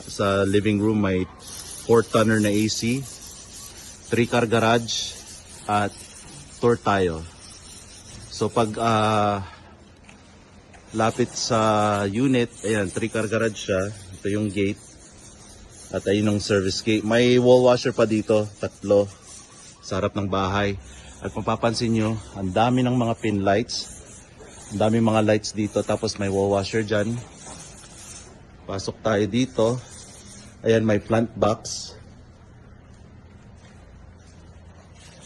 sa living room may 4-tonner na AC, 3-car garage, at tour tayo. So pag lapit sa unit, ayan, 3-car garage siya. Ito yung gate. At ayun yung service gate. May wall washer pa dito, 3 sa harap ng bahay. At mapapansin nyo, ang dami ng mga pin lights. Ang dami mga lights dito, tapos may wall washer dyan. Pasok tayo dito. Ayan, may plant box.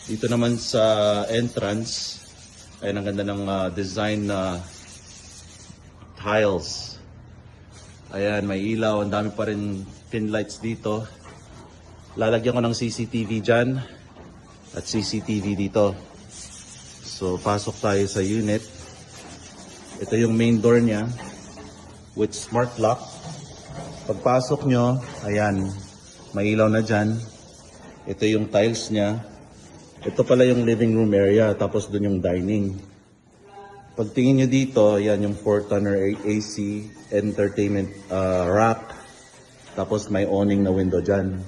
Dito naman sa entrance, ayan, ang ganda ng design na tiles. Ayan, may ilaw. Ang dami pa rin pin lights dito. Lalagyan ko ng CCTV dyan at CCTV dito. So, pasok tayo sa unit. Ito yung main door niya with smart lock. Pagpasok nyo, ayan, may ilaw na dyan. Ito yung tiles niya. Ito pala yung living room area, tapos dun yung dining. Pagtingin nyo dito, ayan yung 4-tonner AC, entertainment rack. Tapos may awning na window dyan.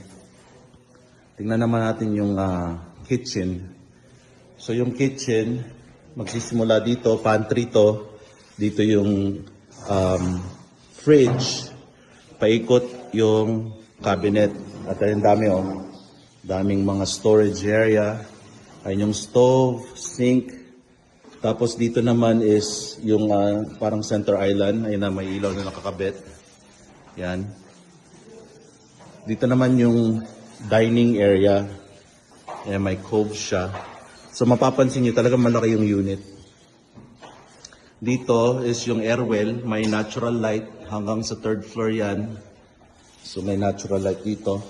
Tingnan naman natin yung kitchen. So yung kitchen, magsisimula dito, pantry to. Dito yung fridge, paikot yung cabinet. At ayun, dami daming mga storage area. Ayun yung stove, sink. Tapos dito naman is yung parang center island. Ayun na, may ilaw na nakakabit. Yan. Dito naman yung dining area. Ayan, may cove siya. So mapapansin nyo, talagang malaki yung unit. Dito is yung airwell, may natural light hanggang sa 3rd floor yan. So may natural light dito.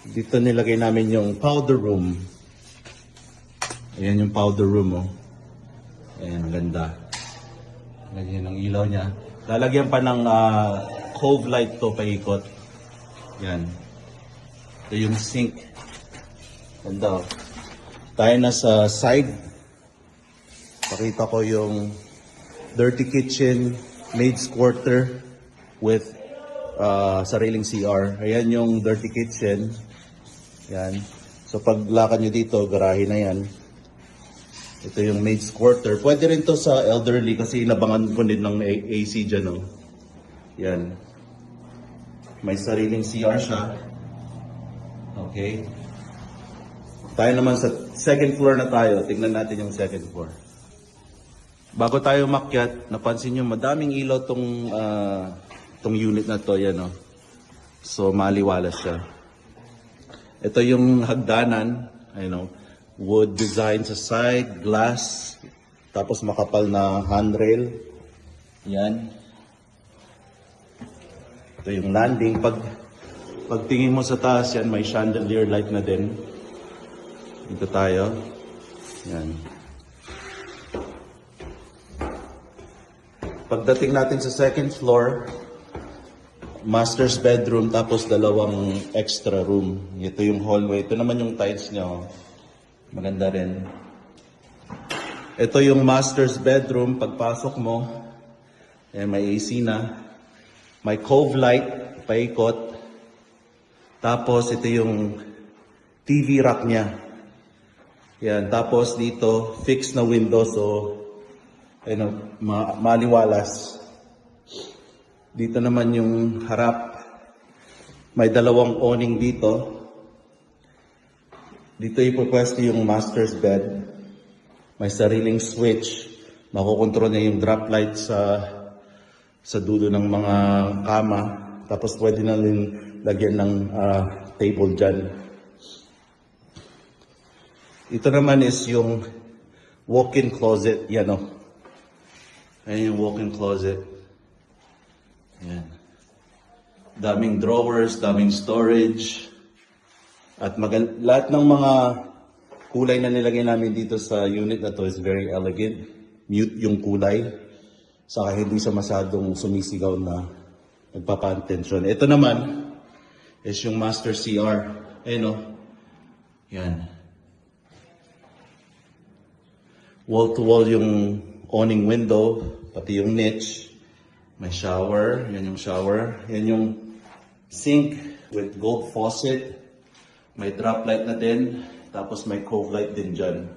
Dito nilagay namin yung powder room. Ayan yung powder room, oh. Ayan, ang ganda. Ganyan ang ilaw niya. Lalagyan pa ng cove light to paikot. Yan. Ito yung sink. Ganda, oh. Tayo na sa side. Pakita ko yung dirty kitchen, maid's quarter with sariling CR. Ayan yung dirty kitchen. Yan. So pag lakad nyo dito, garahe na yan. Ito yung maid's quarter. Pwede rin to sa elderly kasi inabangan ko din ng AC dyan. Oh. Yan. May sariling CR siya. Okay. Tayo naman sa second floor na tayo. Tingnan natin yung second floor. Bago tayo makyat, napansin nyo madaming ilaw tong unit na to. Yan, oh. So maliwalas siya. Ito yung hagdanan. Ayun, oh. Wood design sa side, glass, tapos makapal na handrail. Yan. Ito yung landing. Pagtingin mo sa taas yan, may chandelier light na din. Dito tayo. Yan. Pagdating natin sa second floor, master's bedroom, tapos dalawang extra room. Ito yung hallway. Ito naman yung tiles niya. Maganda rin. Ito yung master's bedroom. Pagpasok mo, may AC na. May cove light, paikot. Tapos ito yung TV rack niya. Yan. Tapos dito, fixed na window. So, maliwalas. Dito naman yung harap. May dalawang awning dito. Dito ipopwesto yung master's bed. May sariling switch. Makokontrol niya yung drop light sa dulo ng mga kama. Tapos pwede na rin lagyan ng table dyan. Ito naman is yung walk-in closet. Yan, oh. Ayan yung walk-in closet. Ayan. Daming drawers, daming storage. At lahat ng mga kulay na nilagay namin dito sa unit na to is very elegant. Mute yung kulay. Saka hindi siya masyadong sumisigaw na nagpapa-attention. Ito naman is yung master CR. Ayan, oh. Yan. Wall-to-wall yung awning window, pati yung niche. May shower. Yan yung shower. Yan yung Sink with gold faucet. May drop light na din. Tapos may cove light din dyan.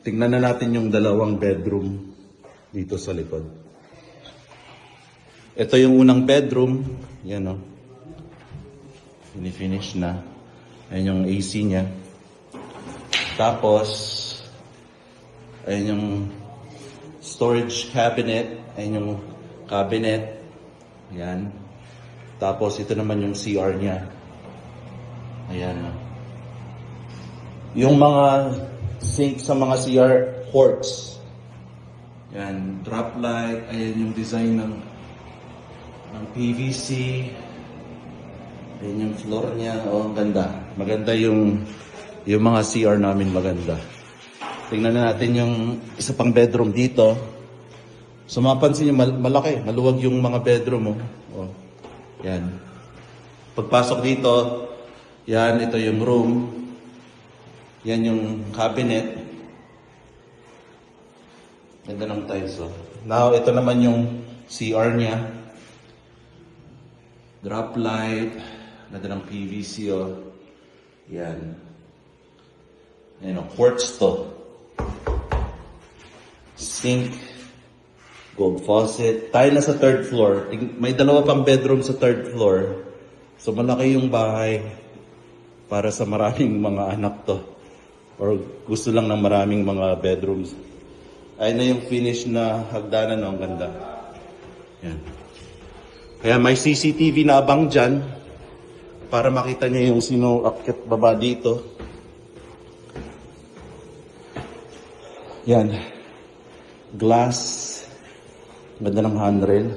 Tingnan na natin yung dalawang bedroom dito sa likod. Ito yung unang bedroom. Yan o. Finish na. Ayan yung AC niya. Tapos, ayan yung storage cabinet. Ayan yung cabinet. Ayan. Tapos, ito naman yung CR niya. Ayan. Yung mga sink sa mga CR quartz. Ayan. Drop light. Ayan yung design ng PVC. Ayan yung floor niya. Oh, ang ganda. Maganda yung mga CR namin maganda. Tingnan na natin yung isa pang bedroom dito. So mapansin nyo, malaki. Maluwag yung mga bedroom. Oh. Yan. Pagpasok dito, yan, ito yung room. Yan yung cabinet. Ganda ng tiles. Oh. Now, ito naman yung CR niya. Drop light. Ganda ng PVC. Oh. Yan. Yan, quartz to. Sink. Gold faucet. Tayo na sa third floor. May dalawa pang bedroom sa third floor. So malaki yung bahay para sa maraming mga anak to. Or gusto lang ng maraming mga bedrooms. Ayun na yung finish na hagdanan. Ang ganda. Yan. Kaya may CCTV na abang dyan para makita niyo yung sino akyat baba dito. Yan. Glass. Ganda ng handrail.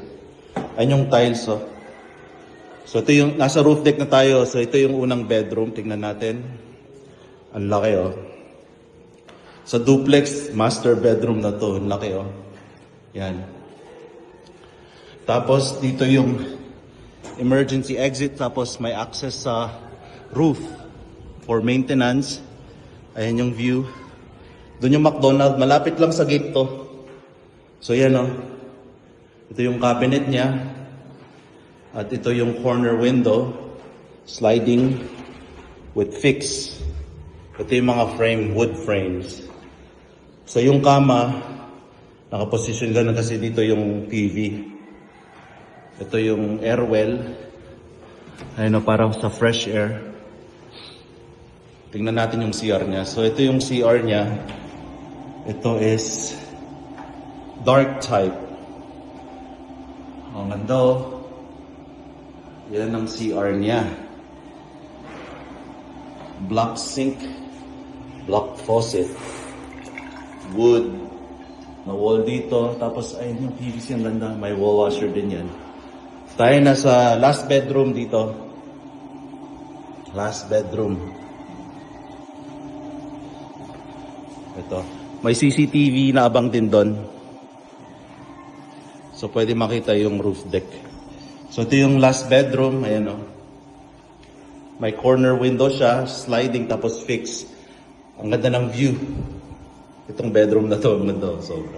Ayun yung tiles, oh. So ito yung, nasa roof deck na tayo. So ito yung unang bedroom. Tingnan natin. Ang laki, oh. Sa duplex, master bedroom na to. Ang laki, oh. Yan. Tapos dito yung emergency exit. Tapos may access sa roof for maintenance. Ayan yung view. Doon yung McDonald's. Malapit lang sa gate to. So yan, oh. Ito yung cabinet niya. At ito yung corner window. Sliding with fix. Ito yung mga frame, wood frames. So yung kama, nakaposition ka na kasi dito yung TV. Ito yung airwell. Ayun o, para sa fresh air. Tingnan natin yung CR niya. So ito yung CR niya. Ito is dark type. Ang ganda, oh. Yan ang CR niya. Black sink. Black faucet. Wood. Na wall dito. Tapos ayun yung PVC, ang ganda. May wall washer din yan. Tayo na sa last bedroom dito. Last bedroom. Ito. May CCTV na abang din doon. So, pwede makita yung roof deck. So, ito yung last bedroom. Ayan, o. May corner window siya. Sliding, tapos fix. Ang ganda ng view. Itong bedroom na to. Ang ganda, sobra.